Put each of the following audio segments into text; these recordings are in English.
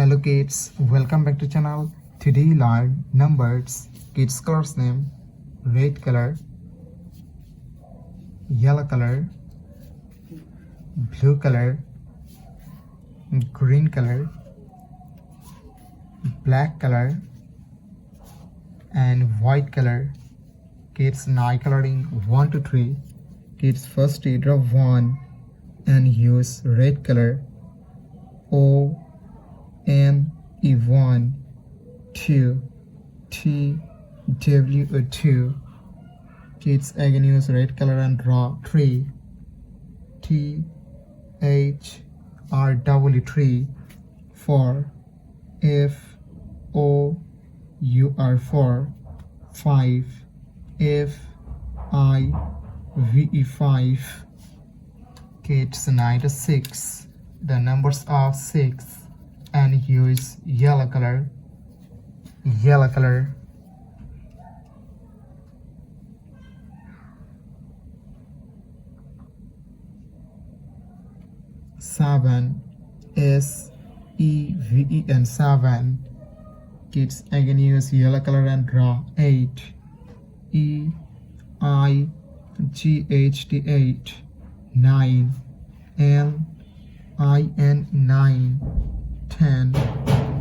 Hello kids, welcome back to channel. Today you learn numbers. Kids colors name: red color, yellow color, blue color, green color, black color, and white color. Kids eye coloring 1 to 3. Kids first draw 1 and use red color. O M E 1 2 T W 2. Kids again use red color and draw 3 T H R W 3 4 F O U R 4 5 F I V E 5. Kids night 6. The numbers of 6 and use yellow color. 7 SEVEN 7. Kids again use yellow color and draw 8 EIGHT 8 9 NIN 9 10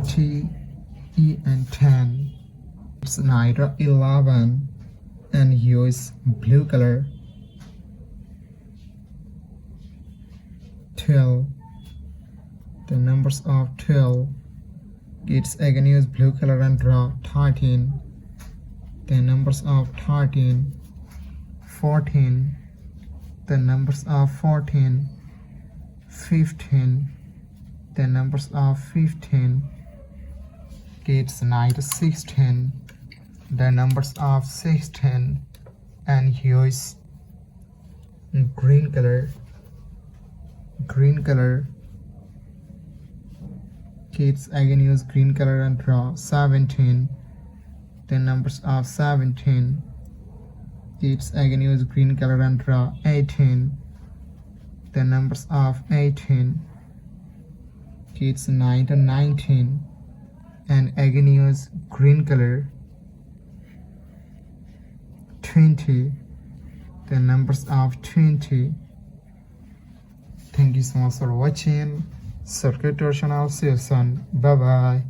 TEN 10. It's night 11 and use blue color. 12. The numbers of 12. Kids again use blue color and draw 13. The numbers of 13. 14. The numbers of 14. 15. The numbers of 15. Kids night 16. The numbers of 16 and use green color. Kids again use green color and draw 17. The numbers of 17. Kids again use green color and draw 18. The numbers of 18. Kids 9 to 19 and again use green color. 20. The numbers of 20. Thank you so much for watching. Subscribe to our channel. See you soon. Bye bye.